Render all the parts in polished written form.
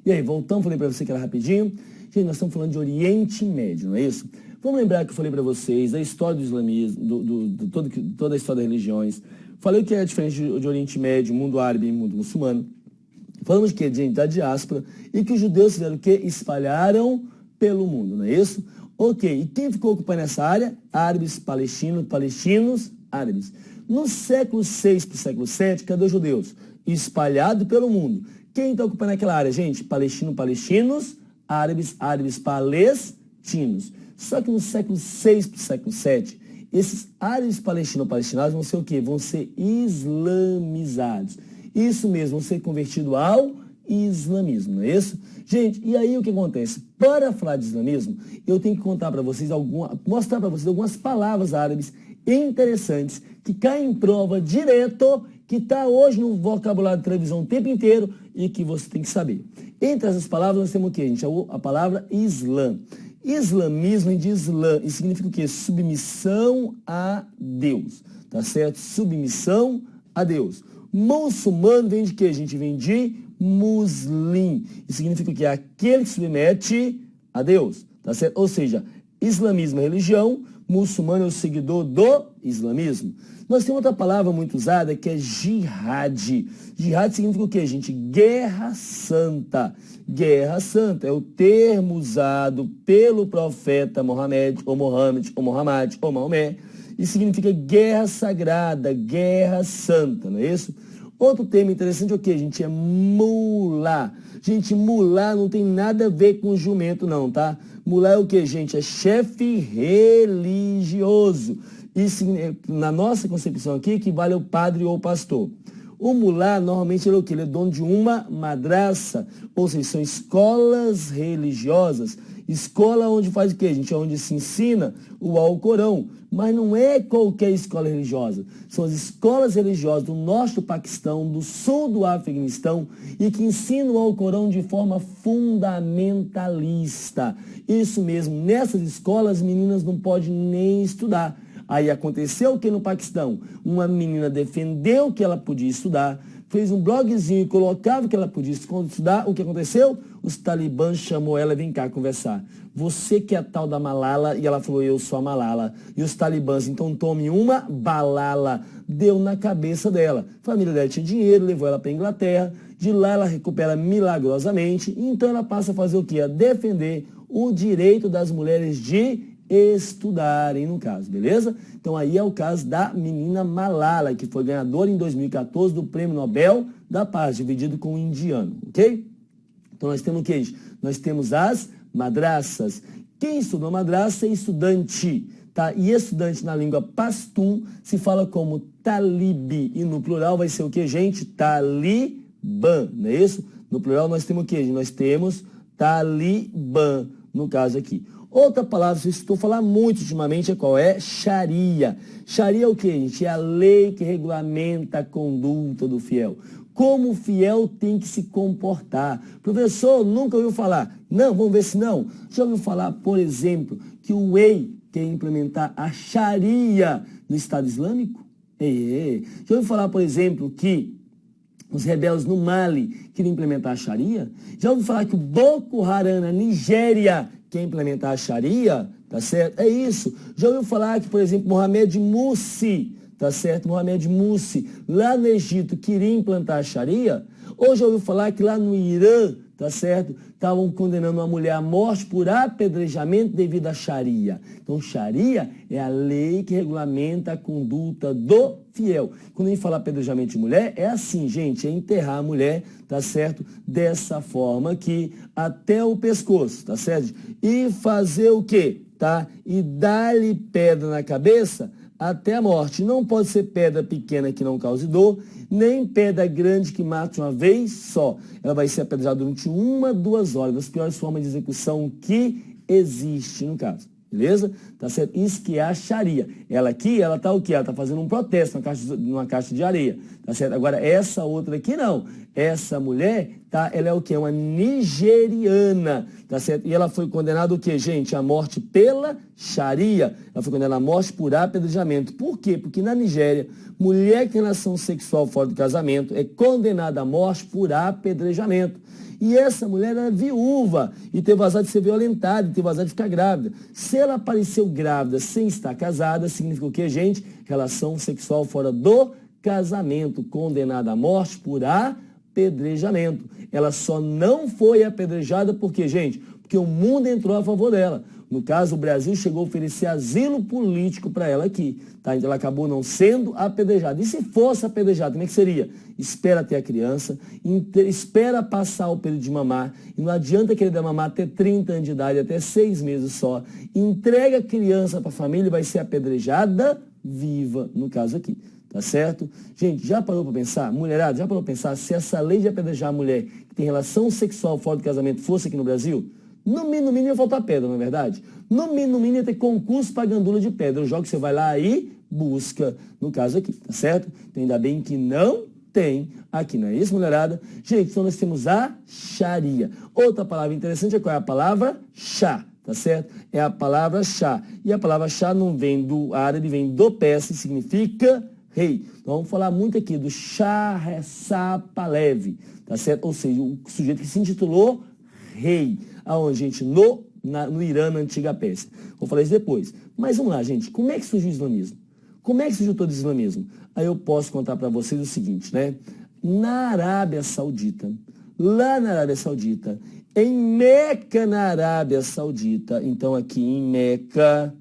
E aí, voltamos, falei para você que era rapidinho. Gente, nós estamos falando de Oriente Médio, não é isso? Vamos lembrar que eu falei para vocês da história do islamismo, toda a história das religiões. Falei o que é diferente de Oriente Médio, mundo árabe e mundo muçulmano. Falamos que é da diáspora e que os judeus fizeram o quê? Espalharam pelo mundo, não é isso? Ok, e quem ficou ocupando essa área? Árabes, palestinos, árabes. No século VI para o século VII, cadê os judeus? Espalhado pelo mundo. Quem está ocupando aquela área, gente? Palestinos, árabes, palestinos. Só que no século VI para o século VII, esses árabes palestinos vão ser o quê? Vão ser islamizados. Isso mesmo, vão ser convertidos ao islamismo, não é isso? Gente, e aí o que acontece? Para falar de islamismo, eu tenho que contar para vocês mostrar para vocês algumas palavras árabes interessantes que caem em prova direto, que está hoje no vocabulário de televisão o tempo inteiro e que você tem que saber. Entre essas palavras nós temos o quê, gente? A palavra Islã. Islamismo vem de Islã e significa o quê? Submissão a Deus, tá certo? Submissão a Deus. Muçulmano vem de quê, gente? Vem de muslim. E significa o quê? Aquele que submete a Deus, tá certo? Ou seja, islamismo é religião, muçulmano é o seguidor do islamismo. Nós temos outra palavra muito usada que é jihad. Jihad significa o quê, gente? Guerra santa. Guerra santa é o termo usado pelo profeta Mohammed, ou Maomé, e significa guerra sagrada, guerra santa, não é isso? Outro termo interessante é o que, gente? É mulá. Gente, mulá não tem nada a ver com jumento, não, tá? Mulá é o que, gente? É chefe religioso. Isso, na nossa concepção aqui, equivale ao padre ou pastor. O mulá, normalmente, ele é o quê? Ele é dono de uma madraça, ou seja, são escolas religiosas. Escola onde faz o quê, gente? Onde se ensina o Alcorão. Mas não é qualquer escola religiosa. São as escolas religiosas do norte do Paquistão, do sul do Afeganistão, e que ensinam o Alcorão de forma fundamentalista. Isso mesmo, nessas escolas, meninas não podem nem estudar. Aí aconteceu o que no Paquistão? Uma menina defendeu que ela podia estudar, fez um blogzinho e colocava que ela podia estudar. O que aconteceu? Os talibãs chamou ela, vem cá conversar. Você que é a tal da Malala, e ela falou, eu sou a Malala. E os talibãs, então tome uma balala. Deu na cabeça dela. A família dela tinha dinheiro, levou ela para a Inglaterra. De lá ela recupera milagrosamente. E então ela passa a fazer o quê? A defender o direito das mulheres de estudarem, no caso, beleza? Então aí é o caso da menina Malala, que foi ganhadora em 2014 do Prêmio Nobel da Paz, dividido com o indiano, ok? Então nós temos o que, gente? Nós temos as madraças. Quem estudou madraça é estudante, tá? E estudante na língua pastum se fala como talib, e no plural vai ser o que, gente? Talibã, não é isso? No plural nós temos o que, gente? Nós temos talibã, no caso aqui. Outra palavra que eu estou falando muito ultimamente é qual? É Sharia. Sharia é o que, gente? É a lei que regulamenta a conduta do fiel. Como o fiel tem que se comportar. Professor, nunca ouviu falar? Não, vamos ver se não. Já ouviu falar, por exemplo, que o UEI quer implementar a Sharia no Estado Islâmico? Já ouviu falar, por exemplo, que os rebeldes no Mali queriam implementar a Sharia? Já ouviu falar que o Boko Haram na Nigéria quer implementar a Sharia? Tá certo? É isso. Já ouviu falar que, por exemplo, Mohamed Morsi, tá certo? Mohamed Morsi, lá no Egito, queria implantar a Sharia? Ou já ouviu falar que lá no Irã, tá certo? Estavam condenando uma mulher à morte por apedrejamento devido à Sharia. Então, Sharia é a lei que regulamenta a conduta do fiel. Quando a gente fala apedrejamento de mulher, é assim, gente, é enterrar a mulher, tá certo? Dessa forma aqui, até o pescoço, tá certo? E fazer o quê? Tá? E dar-lhe pedra na cabeça até a morte. Não pode ser pedra pequena que não cause dor, nem pedra grande que mate uma vez só. Ela vai ser apedrejada durante 1 a 2 horas, das piores formas de execução que existe no caso. Beleza? Tá certo? Isso que é a Sharia. Ela aqui, ela tá o quê? Ela tá fazendo um protesto numa caixa de areia. Tá certo? Agora, essa outra aqui não. Essa mulher, tá? Ela é o quê? Uma nigeriana, tá certo? E ela foi condenada o quê, gente? À morte pela Sharia. Ela foi condenada à morte por apedrejamento. Por quê? Porque na Nigéria, mulher que tem relação sexual fora do casamento é condenada à morte por apedrejamento. E essa mulher era viúva e teve o azar de ser violentada, e teve o azar de ficar grávida. Se ela apareceu grávida sem estar casada, significa o quê, gente? Relação sexual fora do casamento, condenada à morte por apedrejamento. Ela só não foi apedrejada por quê, gente? Porque o mundo entrou a favor dela. No caso, o Brasil chegou a oferecer asilo político para ela aqui, tá? Então ela acabou não sendo apedrejada. E se fosse apedrejada, como é que seria? Espera ter a criança, espera passar o período de mamar, e não adianta querer dar mamar até 30 anos de idade, até 6 meses só. Entrega a criança para a família e vai ser apedrejada viva, no caso aqui. Tá certo? Gente, já parou para pensar? Mulherada, já parou para pensar se essa lei de apedrejar a mulher que tem relação sexual fora do casamento fosse aqui no Brasil? No mínimo ia faltar pedra, não é verdade? No mínimo ia ter concurso para gandula de pedra. O jogo que você vai lá e busca, no caso aqui, tá certo? Então, ainda bem que não tem aqui, não é isso, mulherada? Gente, então nós temos a Sharia. Outra palavra interessante é qual é a palavra? Chá. Tá certo? É a palavra chá. E a palavra chá não vem do árabe, vem do persa e significa rei. Então vamos falar muito aqui do Shah Pahlevi, tá certo? Ou seja, o sujeito que se intitulou rei. Aonde, gente? No Irã, na antiga Pérsia. Vou falar isso depois. Mas vamos lá, gente. Como é que surgiu o islamismo? Como é que surgiu todo o islamismo? Aí eu posso contar para vocês o seguinte, né? Na Arábia Saudita, lá na Arábia Saudita, em Meca, na Arábia Saudita, então aqui em Meca,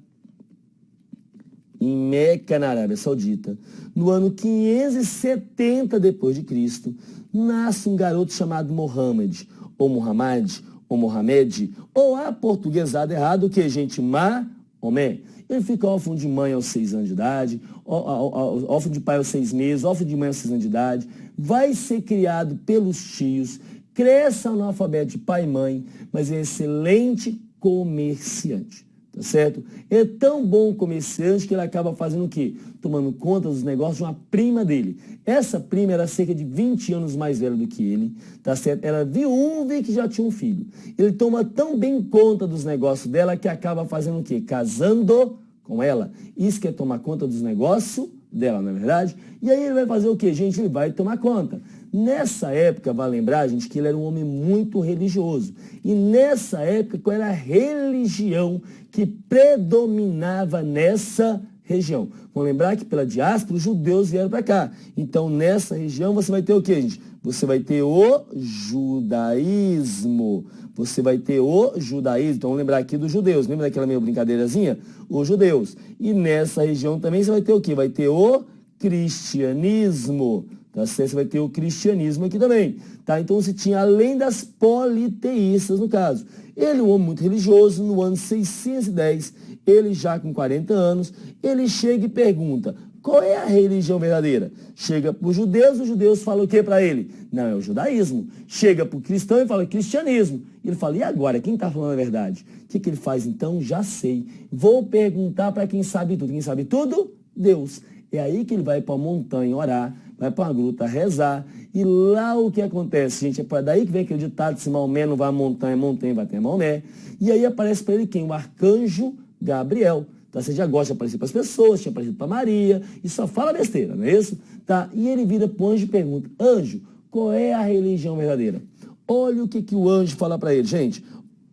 na Arábia Saudita, no ano 570 depois de Cristo, nasce um garoto chamado Mohammed, ou Muhammad, ou Mohamed, ou aportuguesado errado, que gente, Maomé. Ele fica órfão de mãe aos 6 anos de idade, órfão de pai aos 6 meses, órfão de mãe aos 6 anos de idade, vai ser criado pelos tios, cresce analfabeto de pai e mãe, mas é excelente comerciante. Tá certo? É tão bom comerciante que ele acaba fazendo o quê? Tomando conta dos negócios de uma prima dele. Essa prima era cerca de 20 anos mais velha do que ele, tá certo? Era viúva e que já tinha um filho. Ele toma tão bem conta dos negócios dela que acaba fazendo o quê? Casando com ela. Isso que é tomar conta dos negócios dela, não é verdade? E aí ele vai fazer o quê, gente? Ele vai tomar conta. Nessa época, vai lembrar, gente, que ele era um homem muito religioso. E nessa época, qual era a religião que predominava nessa região? Vamos lembrar que pela diáspora, os judeus vieram para cá. Então, nessa região, você vai ter o quê, gente? Você vai ter o judaísmo. Você vai ter o judaísmo. Então, vamos lembrar aqui dos judeus. Lembra daquela meio brincadeirazinha? Os judeus. E nessa região também você vai ter o quê? Vai ter o cristianismo. Tá certo? Você vai ter o cristianismo aqui também. Tá? Então, você tinha, além das politeístas, no caso. Ele, um homem muito religioso, no ano 610, ele já com 40 anos, ele chega e pergunta, qual é a religião verdadeira? Chega para os judeus falam o que para ele? Não, é o judaísmo. Chega para o cristão e fala cristianismo. Ele fala, e agora, quem está falando a verdade? O que ele faz então? Já sei. Vou perguntar para quem sabe tudo. Quem sabe tudo? Deus. É aí que ele vai para a montanha orar, vai para uma gruta rezar, e lá o que acontece, gente, é para daí que vem aquele ditado, se Maomé não vai à montanha, montanha vai ter Maomé, e aí aparece para ele quem? O arcanjo Gabriel. Tá? Você já gosta de aparecer para as pessoas, tinha aparecido para Maria, e só fala besteira, não é isso? Tá? E ele vira para o anjo e pergunta, anjo, qual é a religião verdadeira? Olha o que o anjo fala para ele, gente,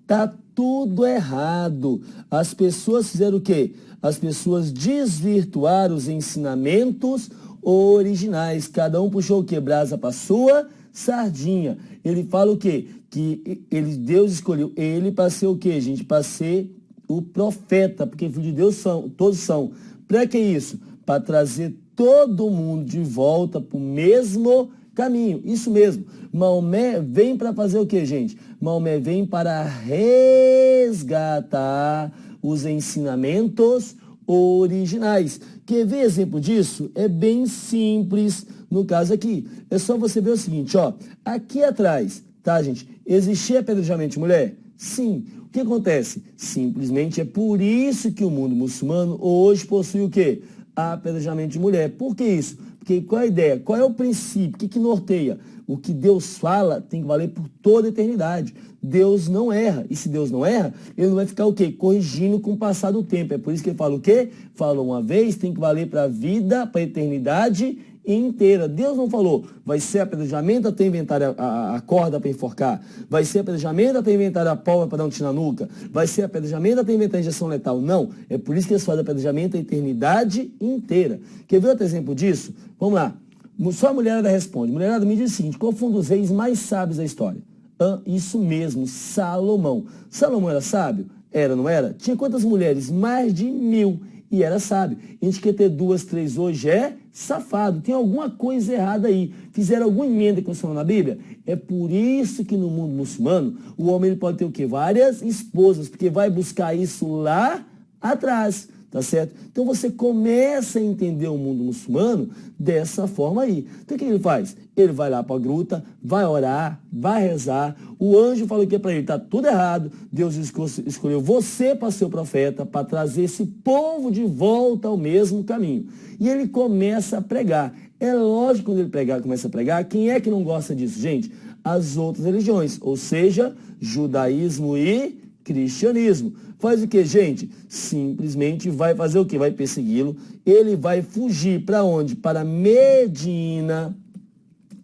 tá tudo errado. As pessoas fizeram o quê? As pessoas desvirtuaram os ensinamentos originais. Cada um puxou o quê? Brasa para sua sardinha. Ele fala o quê? Que Deus escolheu ele para ser o quê, gente? Para ser o profeta, porque filho de Deus todos são. Para que isso? Para trazer todo mundo de volta para o mesmo caminho. Isso mesmo. Maomé vem para fazer o quê, gente? Maomé vem para resgatar os ensinamentos originais. Quer ver exemplo disso? É bem simples no caso aqui. É só você ver o seguinte, ó. Aqui atrás, tá, gente? Existia apedrejamento de mulher? Sim. O que acontece? Simplesmente é por isso que o mundo muçulmano hoje possui o quê? Apedrejamento de mulher. Por que isso? Porque qual é a ideia? Qual é o princípio? O que norteia? O que Deus fala tem que valer por toda a eternidade. Deus não erra. E se Deus não erra, ele não vai ficar o quê? Corrigindo com o passar do tempo. É por isso que ele fala o quê? Falou uma vez, tem que valer para a vida, para a eternidade inteira. Deus não falou, vai ser apedrejamento até inventar a corda para enforcar, vai ser apedrejamento até inventar a pólvora para dar um tiro na nuca, vai ser apedrejamento até inventar a injeção letal. Não, é por isso que eles fazem apedrejamento a eternidade inteira. Quer ver outro exemplo disso? Vamos lá. Só a mulherada responde. Mulherada, me diz o seguinte, qual foi um dos reis mais sábios da história? Isso mesmo, Salomão. Salomão era sábio? Era, não era? Tinha quantas mulheres? Mais de 1000. E era sábio. A gente quer ter 2, 3 hoje, é safado. Tem alguma coisa errada aí. Fizeram alguma emenda que funcionou na Bíblia? É por isso que no mundo muçulmano, o homem ele pode ter o quê? Várias esposas, porque vai buscar isso lá atrás. Tá certo? Então você começa a entender o mundo muçulmano dessa forma aí. Então o que ele faz? Ele vai lá para a gruta, vai orar, vai rezar. O anjo falou que para ele está tudo errado. Deus escolheu você para ser o profeta, para trazer esse povo de volta ao mesmo caminho. E ele começa a pregar. É lógico, quando ele começa a pregar, quem é que não gosta disso, gente? As outras religiões, ou seja, judaísmo e cristianismo. Faz o que, gente? Simplesmente vai fazer o que? Vai persegui-lo. Ele vai fugir para onde? Para Medina,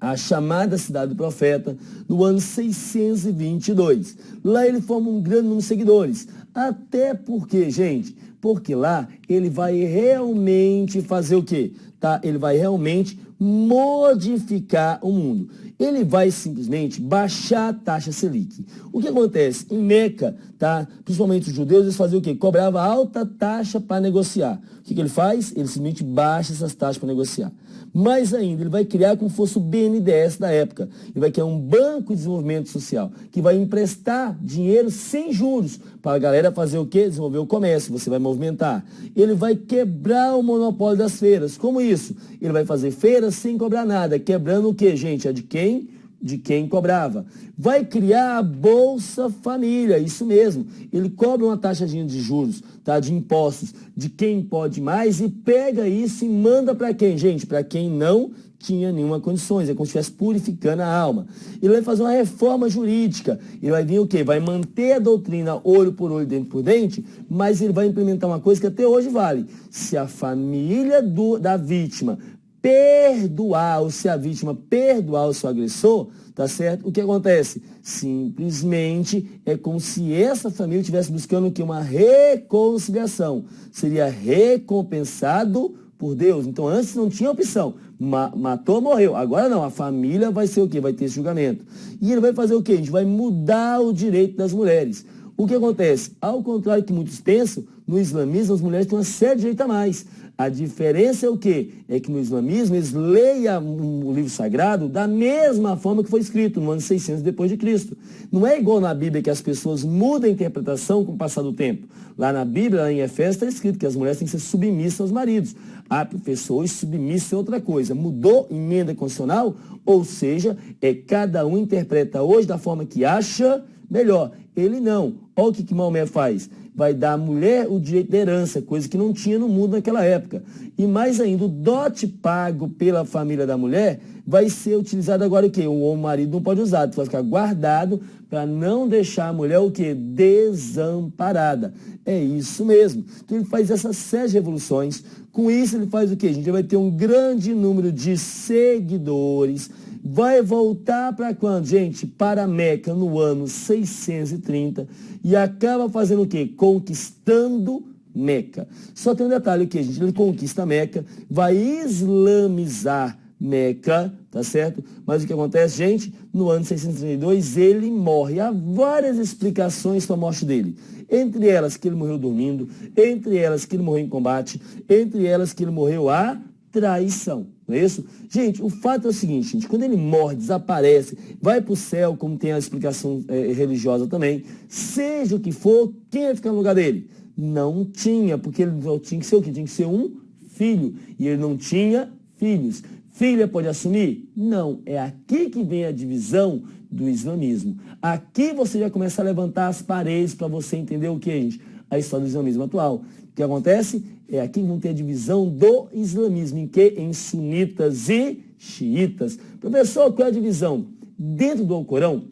a chamada cidade do profeta, no ano 622. Lá ele forma um grande número de seguidores. Até porque, gente, porque lá ele vai realmente fazer o quê? Tá? Ele vai realmente modificar o mundo. Ele vai simplesmente baixar a taxa Selic. O que acontece? Em Meca, tá? Principalmente os judeus, eles faziam o quê? Cobrava alta taxa para negociar. O que ele faz? Ele simplesmente baixa essas taxas para negociar. Mais ainda, ele vai criar como se fosse o BNDES da época. Ele vai criar um banco de desenvolvimento social, que vai emprestar dinheiro sem juros para a galera fazer o quê? Desenvolver o comércio, você vai movimentar. Ele vai quebrar o monopólio das feiras. Como isso? Ele vai fazer feiras sem cobrar nada, quebrando o quê, gente? É de quem? De quem cobrava. Vai criar a Bolsa Família, isso mesmo. Ele cobra uma taxazinha de juros, tá? De impostos, de quem pode mais e pega isso e manda para quem, gente? Para quem não tinha nenhuma condições, é como se estivesse purificando a alma. Ele vai fazer uma reforma jurídica, ele vai vir o quê? Vai manter a doutrina olho por olho, dente por dente, mas ele vai implementar uma coisa que até hoje vale. Se a família da vítima perdoar, ou se a vítima perdoar o seu agressor, tá certo? O que acontece? Simplesmente é como se essa família estivesse buscando o quê? Uma reconciliação. Seria recompensado por Deus. Então, antes não tinha opção. Matou, morreu. Agora não, a família vai ser o quê? Vai ter esse julgamento. E ele vai fazer o quê? A gente vai mudar o direito das mulheres. O que acontece? Ao contrário do que muitos pensam, no islamismo as mulheres têm uma série de direito a mais. A diferença é o quê? É que no islamismo eles leiam o livro sagrado da mesma forma que foi escrito, no ano 600 depois de Cristo. Não é igual na Bíblia que as pessoas mudam a interpretação com o passar do tempo. Lá na Bíblia, lá em Efésios, está escrito que as mulheres têm que ser submissas aos maridos. Ah, professor, hoje submissa é outra coisa. Mudou emenda constitucional? Ou seja, cada um interpreta hoje da forma que acha melhor. Ele não. Olha o que Maomé faz. Vai dar à mulher o direito da herança, coisa que não tinha no mundo naquela época. E mais ainda, o dote pago pela família da mulher vai ser utilizado agora o quê? O marido não pode usar, vai ficar guardado para não deixar a mulher o quê? Desamparada. É isso mesmo. Então ele faz essas 7 revoluções. Com isso ele faz o quê? A gente vai ter um grande número de seguidores. Vai voltar para quando, gente? Para Meca no ano 630 e acaba fazendo o quê? Conquistando Meca. Só tem um detalhe aqui, gente. Ele conquista Meca, vai islamizar Meca, tá certo? Mas o que acontece, gente? No ano 632 ele morre. Há várias explicações para a morte dele. Entre elas que ele morreu dormindo, entre elas que ele morreu em combate, entre elas que ele morreu a traição, não é isso? Gente, o fato é o seguinte, gente, quando ele morre, desaparece, vai para o céu, como tem a explicação religiosa também, seja o que for, quem vai ficar no lugar dele? Não tinha, porque ele tinha que ser o quê? Tinha que ser um filho, e ele não tinha filhos. Filha pode assumir? Não, é aqui que vem a divisão do islamismo. Aqui você já começa a levantar as paredes para você entender o que, gente? A história do islamismo atual. O que acontece? É aqui que vão ter a divisão do islamismo, em que? Em sunitas e xiitas. Professor, qual é a divisão? Dentro do Alcorão,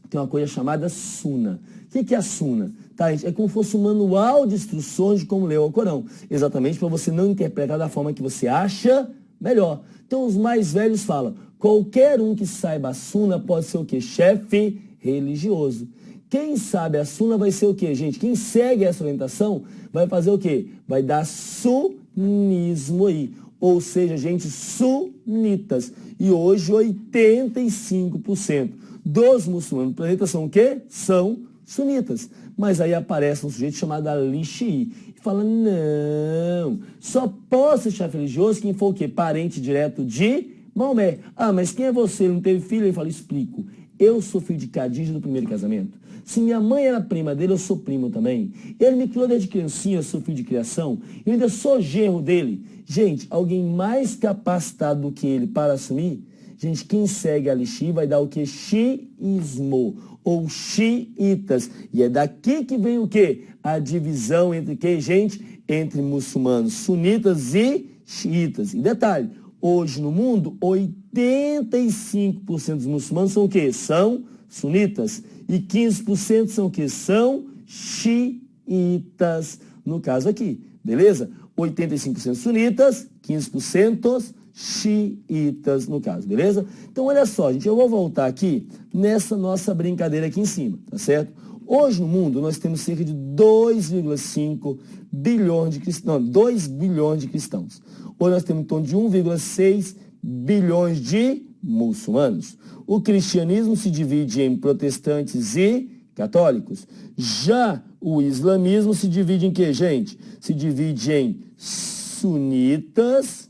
tem uma coisa chamada suna. O que é a suna? Tá, é como se fosse um manual de instruções de como ler o Alcorão. Exatamente para você não interpretar da forma que você acha melhor. Então os mais velhos falam, qualquer um que saiba a suna pode ser o quê? Chefe religioso. Quem sabe a suna vai ser o quê, gente? Quem segue essa orientação vai fazer o quê? Vai dar sunismo aí. Ou seja, gente, sunitas. E hoje 85% dos muçulmanos do planeta são o quê? São sunitas. Mas aí aparece um sujeito chamado Ali Shii e fala, não, só pode ser chefe religioso quem for o quê? Parente direto de Maomé. Ah, mas quem é você? Ele não teve filho? Ele fala, explico. Eu sou filho de Khadija do primeiro casamento. Se minha mãe era prima dele, eu sou primo também. Ele me criou desde criancinha, eu sou filho de criação. Eu ainda sou genro dele. Gente, alguém mais capacitado do que ele para assumir? Gente, quem segue Ali Shii vai dar o que? Xiismo, ou xiitas. E é daqui que vem o quê? A divisão entre quem, gente? Entre muçulmanos sunitas e xiitas. E detalhe, hoje no mundo, 85% dos muçulmanos são o quê? São sunitas. E 15% são o quê? São xiitas, no caso aqui. Beleza? 85% sunitas, 15% xiitas, no caso. Beleza? Então, olha só, gente. Eu vou voltar aqui nessa nossa brincadeira aqui em cima. Tá certo? Hoje no mundo, nós temos cerca de 2,5 bilhões de cristãos. Não, 2 bilhões de cristãos. Hoje nós temos em torno de 1,6 bilhões de muçulmanos. O cristianismo se divide em protestantes e católicos. Já o islamismo se divide em quê, gente? Se divide em sunitas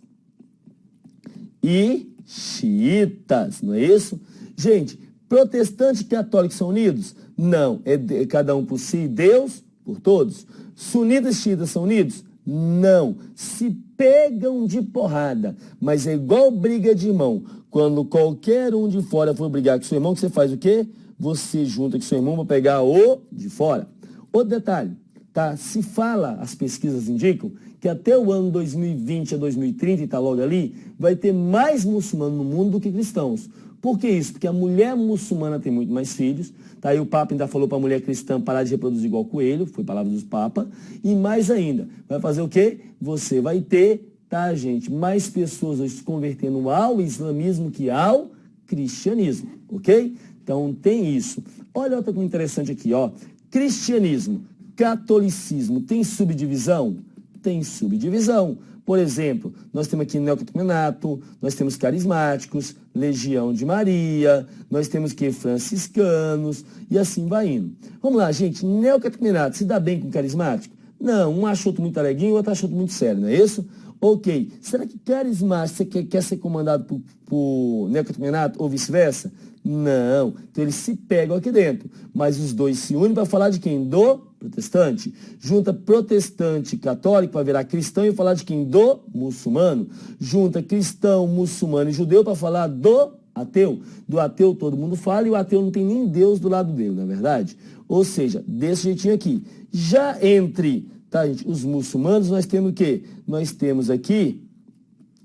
e xiitas, não é isso? Gente, protestantes e católicos são unidos? Não, é cada um por si, Deus por todos. Sunitas e xiitas são unidos? Não, se pegam de porrada, mas é igual briga de irmão. Quando qualquer um de fora for brigar com seu irmão, que você faz o quê? Você junta com seu irmão para pegar o de fora. Outro detalhe, tá? Se fala, as pesquisas indicam, que até o ano 2020 a 2030, e está logo ali, vai ter mais muçulmanos no mundo do que cristãos. Por que isso? Porque a mulher muçulmana tem muito mais filhos, tá? E o Papa ainda falou para a mulher cristã parar de reproduzir igual coelho, foi palavra dos Papas, e mais ainda, vai fazer o quê? Você vai ter, tá, gente, mais pessoas hoje se convertendo ao islamismo que ao cristianismo, ok? Então tem isso. Olha outra coisa interessante aqui, ó. Cristianismo, catolicismo, tem subdivisão? Tem subdivisão. Por exemplo, nós temos aqui neocatecumenato, nós temos carismáticos, Legião de Maria, nós temos que franciscanos, e assim vai indo. Vamos lá, gente, neocatecumenato se dá bem com carismático? Não, um acha outro muito alegrinho, o outro acha outro muito sério, não é isso? Ok, será que carismático você quer ser comandado por neocatecumenato ou vice-versa? Não, então eles se pegam aqui dentro, mas os dois se unem para falar de quem? Do protestante. Junta protestante e católico para virar cristão e falar de quem? Do muçulmano. Junta cristão, muçulmano e judeu para falar do ateu. Do ateu todo mundo fala e o ateu não tem nem Deus do lado dele, não é verdade? Ou seja, desse jeitinho aqui. Já entre, tá, gente, os muçulmanos, nós temos o quê? Nós temos aqui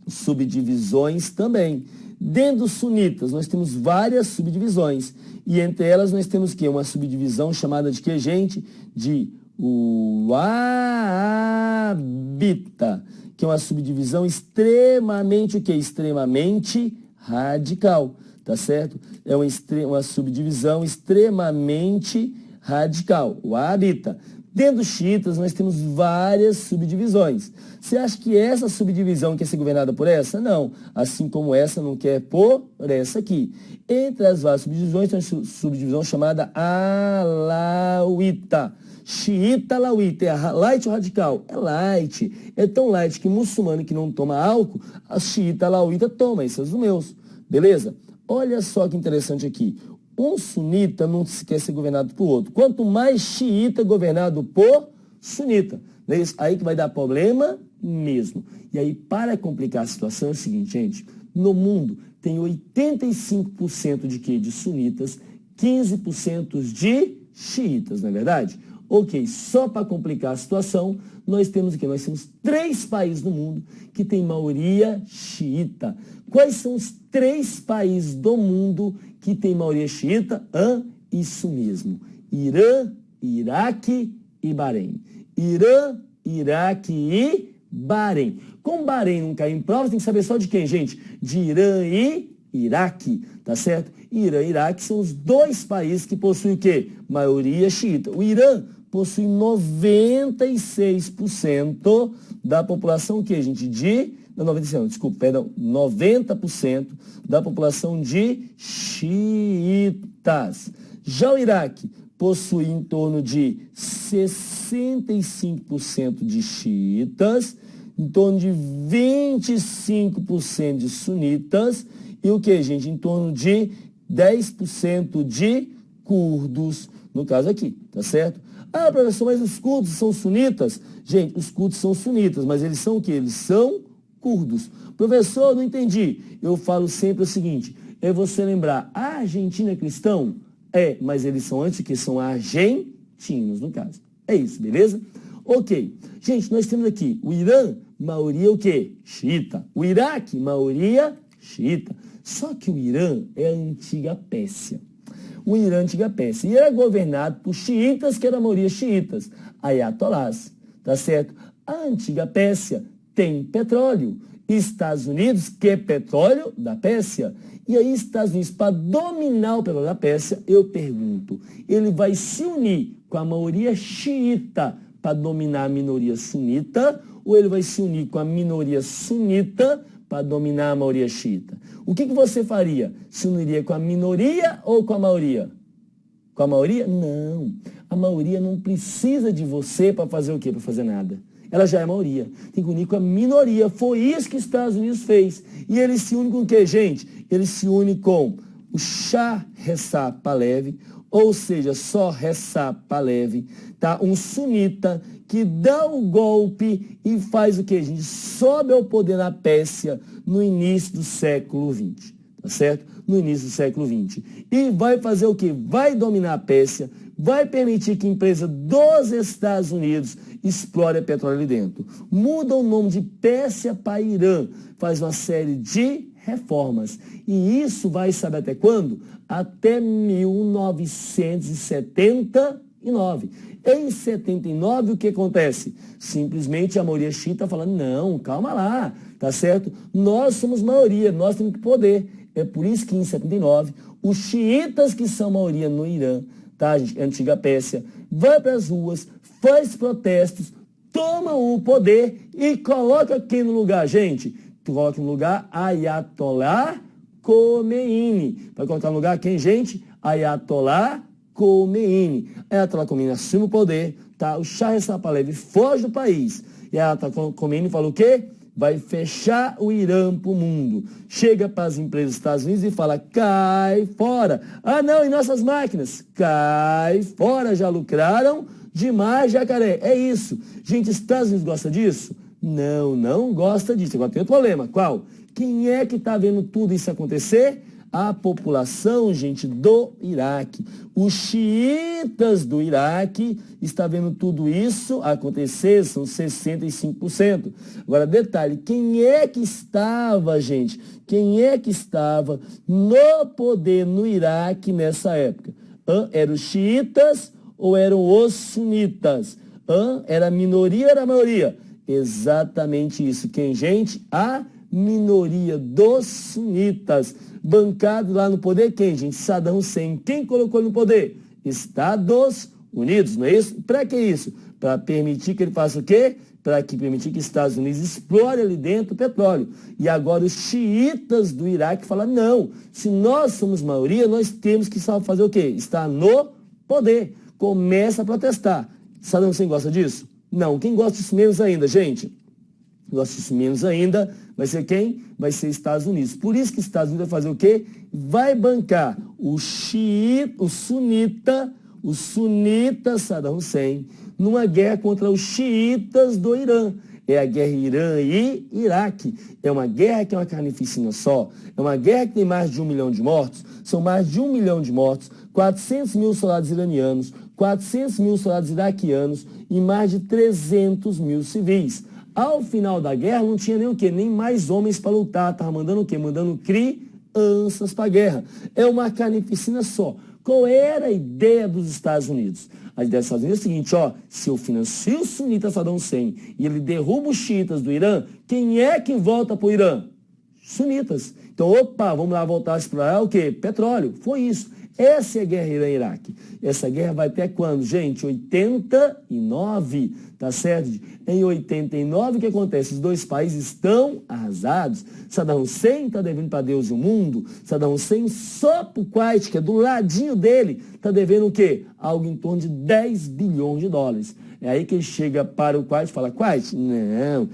subdivisões também. Dentro dos sunitas, nós temos várias subdivisões. E entre elas nós temos o quê? Uma subdivisão chamada de quê, gente? De Wahhabita, que é uma subdivisão extremamente o quê? Extremamente radical, tá certo? É uma subdivisão extremamente radical, Wahhabita. Dentro dos xiitas, nós temos várias subdivisões. Você acha que essa subdivisão quer ser governada por essa? Não. Assim como essa não quer por essa aqui. Entre as várias subdivisões, tem uma subdivisão chamada alauíta. Xiita alauíta. É light ou radical? É light. É tão light que muçulmano que não toma álcool, a xiita alauíta toma. Esses são os meus. Beleza? Olha só que interessante aqui. Um sunita não se quer ser governado por outro. Quanto mais xiita governado por sunita. Não é isso? Aí que vai dar problema mesmo. E aí, para complicar a situação, é o seguinte, gente. No mundo, tem 85% de quê? De sunitas, 15% de xiitas, não é verdade? Ok, só para complicar a situação, nós temos aqui, nós temos 3 países no mundo que tem maioria xiita. Quais são os 3 países do mundo que tem maioria xiita? Isso mesmo, Irã, Iraque e Bahrein. Irã, Iraque e Bahrein. Como Bahrein não cai em prova, tem que saber só de quem, gente? De Irã e Iraque, tá certo? Irã e Iraque são os 2 países que possuem o quê? Maioria xiita. O Irã possui 96% da população, o quê, gente? Não, 96, desculpa, perdão, 90% da população de xiitas. Já o Iraque possui em torno de 65% de xiitas, em torno de 25% de sunitas e o que, gente? Em torno de 10% de curdos, no caso aqui, tá certo? Ah, professor, mas os curdos são sunitas? Gente, os curdos são sunitas, mas eles são o quê? Eles são curdos. Professor, não entendi. Eu falo sempre o seguinte, é você lembrar, a Argentina é cristão? É, mas eles são antes que são argentinos, no caso. É isso, beleza? Ok. Gente, nós temos aqui o Irã, maioria o quê? Xiita. O Iraque, maioria xiita. Só que o Irã é a antiga Pérsia. O Irã, antiga Pérsia. E era governado por xiitas, que era a maioria xiitas. Ayatolás, tá certo? A antiga Pérsia tem petróleo. Estados Unidos quer petróleo da Pérsia. E aí, Estados Unidos, para dominar o petróleo da Pérsia, eu pergunto, ele vai se unir com a maioria xiita para dominar a minoria sunita, ou ele vai se unir com a minoria sunita para dominar a maioria xiita? O que você faria? Se uniria com a minoria ou com a maioria? Com a maioria? Não. A maioria não precisa de você para fazer o quê? Para fazer nada. Ela já é a maioria. Tem que unir com a minoria. Foi isso que os Estados Unidos fez. E ele se une com o quê, gente? Ele se une com o Shah Reza Pahlavi, ou seja, só Reza Pahlavi, tá? Um sunita que dá o golpe e faz o quê, gente? Sobe ao poder na Pérsia no início do século XX, tá certo? No início do século XX. E vai fazer o quê? Vai dominar a Pérsia, vai permitir que a empresa dos Estados Unidos explore petróleo ali dentro. Muda o nome de Pérsia para Irã, faz uma série de reformas. E isso vai, sabe até quando? Até 1979. Em 79, o que acontece? Simplesmente a maioria xiita falando, não, calma lá, tá certo? Nós somos maioria, nós temos que poder. É por isso que em 79, os xiitas que são maioria no Irã, tá, gente? Antiga Pérsia, vai para as ruas, faz protestos, toma o poder e coloca quem no lugar, gente? Coloca no lugar Ayatollah Khomeini. Vai colocar no lugar quem, gente? Ayatollah Khomeini. Ayatollah Khomeini assume o poder, tá? O Shah Reza Pahlavi foge do país. E Ayatollah Khomeini fala o quê? Vai fechar o Irã para o mundo. Chega para as empresas dos Estados Unidos e fala, cai fora. Ah, não, e nossas máquinas? Cai fora, já lucraram demais, jacaré. É isso. Gente, os Estados Unidos gosta disso? Não, não gosta disso. Agora tem outro problema. Qual? Quem é que está vendo tudo isso acontecer? A população, gente, do Iraque. Os xiitas do Iraque estão vendo tudo isso acontecer, são 65%. Agora, detalhe, quem é que estava, gente? Quem é que estava no poder no Iraque nessa época? Eram os xiitas ou eram os sunitas? Era a minoria ou era a maioria? Exatamente isso. Quem, gente? A minoria dos sunitas. Bancado lá no poder, quem, gente? Saddam Hussein. Quem colocou ele no poder? Estados Unidos, não é isso? Para que isso? Para permitir que ele faça o quê? Para permitir que os Estados Unidos explore ali dentro o petróleo. E agora os xiitas do Iraque falam, não, se nós somos maioria, nós temos que fazer o quê? Estar no poder. Começa a protestar. Saddam Hussein gosta disso? Não. Quem gosta disso menos ainda, gente? Gosta disso menos ainda, vai ser quem? Vai ser Estados Unidos. Por isso que os Estados Unidos vai fazer o quê? Vai bancar o xiita, o sunita Saddam Hussein, numa guerra contra os xiitas do Irã. É a guerra Irã e Iraque. É uma guerra que é uma carnificina só. É uma guerra que tem mais de 1 milhão de mortos. São mais de 1 milhão de mortos, 400 mil soldados iranianos, 400 mil soldados iraquianos e mais de 300 mil civis. Ao final da guerra não tinha nem o quê? Nem mais homens para lutar. Estava mandando o quê? Mandando crianças para a guerra. É uma carnificina só. Qual era a ideia dos Estados Unidos? A ideia dos Estados Unidos é a seguinte, ó, se eu financio o sunita Saddam Hussein e ele derruba os xiitas do Irã, quem é que volta para o Irã? Sunitas. Então, opa, vamos lá voltar a explorar o quê? Petróleo. Foi isso. Essa é a guerra Irã-Iraque. Essa guerra vai até quando, gente? 89, tá certo? Em 89, o que acontece? Os dois países estão arrasados. Saddam Hussein está devendo para Deus e o mundo. Saddam Hussein só para o Kuwait, que é do ladinho dele, está devendo o quê? Algo em torno de 10 bilhões de dólares. É aí que ele chega para o Kuwait e fala, Kuwait, não,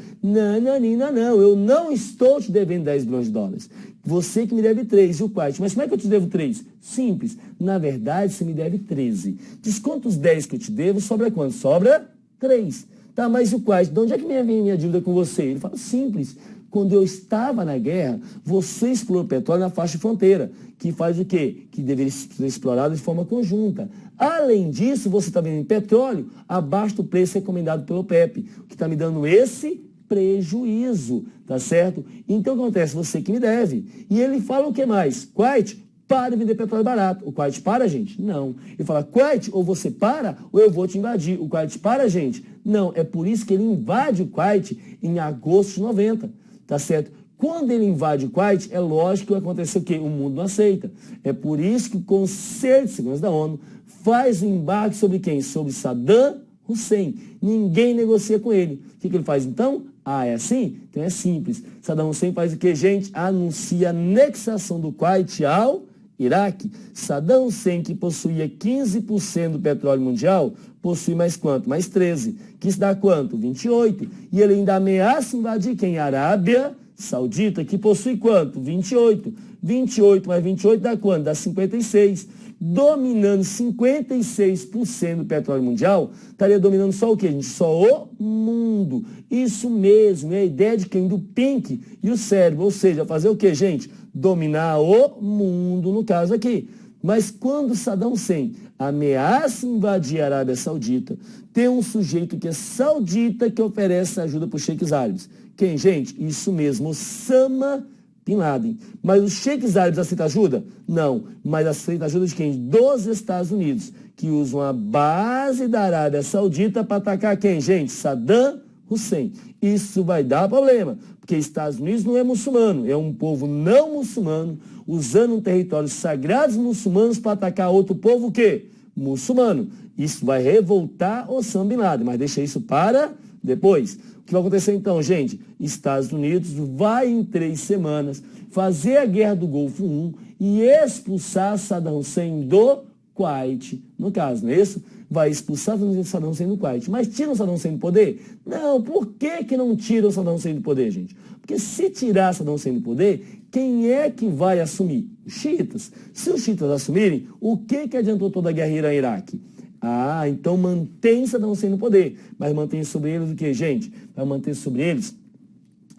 eu não estou te devendo 10 bilhões de dólares. Você que me deve 3, e o Kuwait, mas como é que eu te devo 3? Simples, na verdade você me deve 13. Desconta os 10 que eu te devo, sobra quanto? Sobra 3. Tá, mas e o Kuwait, de onde é que vem minha dívida com você? Ele fala, simples, quando eu estava na guerra, você explorou petróleo na faixa de fronteira, que faz o quê? Que deveria ser explorado de forma conjunta. Além disso, você está vendendo petróleo abaixo do preço recomendado pelo OPEP, que está me dando esse prejuízo, tá certo? Então, o que acontece? Você que me deve. E ele fala o que mais? Kuwait, para de vender petróleo barato. O Kuwait para, gente? Não. Ele fala, Kuwait, ou você para, ou eu vou te invadir. O Kuwait para, gente? Não. É por isso que ele invade o Kuwait em agosto de 90, tá certo? Quando ele invade o Kuwait, é lógico que vai acontecer o quê? O mundo não aceita. É por isso que o Conselho de Segurança da ONU faz o embarque sobre quem? Sobre Saddam Hussein. Ninguém negocia com ele. O que ele faz então? Ah, é assim? Então é simples. Saddam Hussein faz o que, gente? Anuncia a anexação do Kuwait ao Iraque. Saddam Hussein, que possuía 15% do petróleo mundial, possui mais quanto? Mais 13. Que isso dá quanto? 28. E ele ainda ameaça invadir quem? A Arábia Saudita, que possui quanto? 28. 28 mais 28 dá quanto? Dá 56. Dominando 56% do petróleo mundial, estaria dominando só o quê, gente? Só o mundo. Isso mesmo, é a ideia de quem? Do Pink e o cérebro. Ou seja, fazer o quê, gente? Dominar o mundo, no caso aqui. Mas quando Saddam Hussein ameaça invadir a Arábia Saudita, tem um sujeito que é saudita que oferece ajuda para os sheiks árabes. Quem, gente? Isso mesmo, Osama Bin Laden. Mas os sheiks árabes aceitam ajuda? Não. Mas aceitam ajuda de quem? Dos Estados Unidos, que usam a base da Arábia Saudita para atacar quem, gente? Saddam Hussein. Isso vai dar problema, porque Estados Unidos não é muçulmano, é um povo não muçulmano, usando um território sagrados muçulmanos para atacar outro povo o quê? Muçulmano. Isso vai revoltar Osama Bin Laden, mas deixa isso para depois. O que vai acontecer então, gente? Estados Unidos vai em 3 semanas fazer a guerra do Golfo I e expulsar Saddam Hussein do Kuwait. No caso, não é isso? Vai expulsar Saddam Hussein do Kuwait. Mas tira o Saddam Hussein do poder? Não. Por que não tira o Saddam Hussein do poder, gente? Porque se tirar Saddam Hussein do poder, quem é que vai assumir? Os xiitas. Se os xiitas assumirem, o que adiantou toda a guerra Irã-Iraque? Ah, então mantém Saddam Hussein no poder. Mas mantém sobre eles o que, gente? Vai manter sobre eles,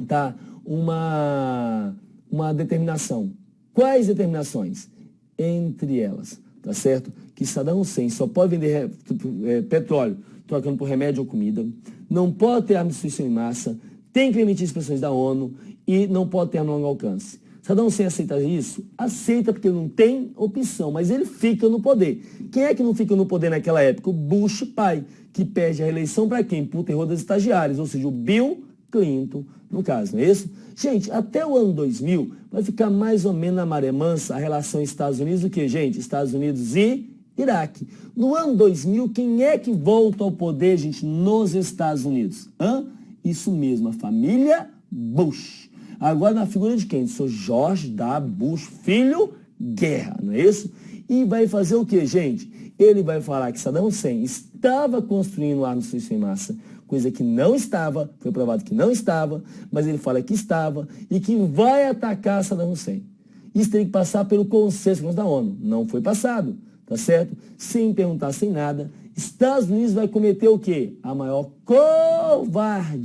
tá, uma determinação. Quais determinações? Entre elas, tá certo? Que Saddam Hussein só pode vender petróleo trocando por remédio ou comida, não pode ter arma de destruição em massa, tem que emitir expressões da ONU e não pode ter arma de longo alcance. Saddam Hussein aceita isso? Aceita porque não tem opção, mas ele fica no poder. Quem é que não fica no poder naquela época? O Bush pai, que perde a reeleição para quem? Por terror das estagiárias, ou seja, o Bill Clinton, no caso, não é isso? Gente, até o ano 2000 vai ficar mais ou menos na maré mansa a relação Estados Unidos do que, gente? Estados Unidos e Iraque. No ano 2000, quem é que volta ao poder, gente, nos Estados Unidos? Isso mesmo, a família Bush. Agora na figura de quem? Do seu George W. Bush, filho, guerra, não é isso? E vai fazer o que, gente? Ele vai falar que Saddam Hussein estava construindo armas de destruição em massa, coisa que não estava, foi provado que não estava, mas ele fala que estava e que vai atacar Saddam Hussein. Isso tem que passar pelo Conselho da ONU. Não foi passado, tá certo? Sem perguntar, sem nada. Estados Unidos vai cometer o quê? A maior covardia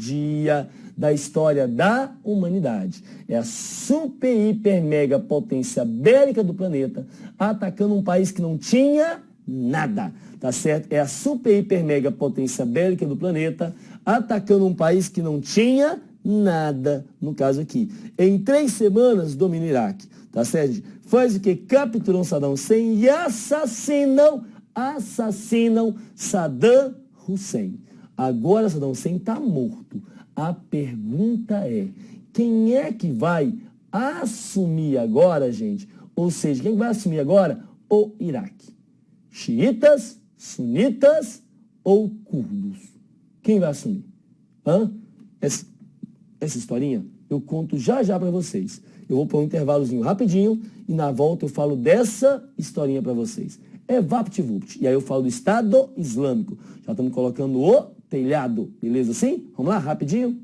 da história da humanidade. É a super, hiper, mega potência bélica do planeta atacando um país que não tinha nada, tá certo? É a super, hiper, mega potência bélica do planeta atacando um país que não tinha nada, no caso aqui. Em 3 semanas domina o Iraque, tá certo? Faz o que? Capturam Saddam Hussein e assassinam Saddam Hussein. Agora Saddam Hussein está morto. A pergunta é, quem é que vai assumir agora, gente? Ou seja, quem vai assumir agora? O Iraque. Xiitas, sunitas ou curdos? Quem vai assumir? Essa historinha eu conto já para vocês. Eu vou pôr um intervalozinho rapidinho e na volta eu falo dessa historinha para vocês. É VaptVupt. E aí eu falo do Estado Islâmico. Já estamos colocando o telhado. Beleza assim? Vamos lá, rapidinho?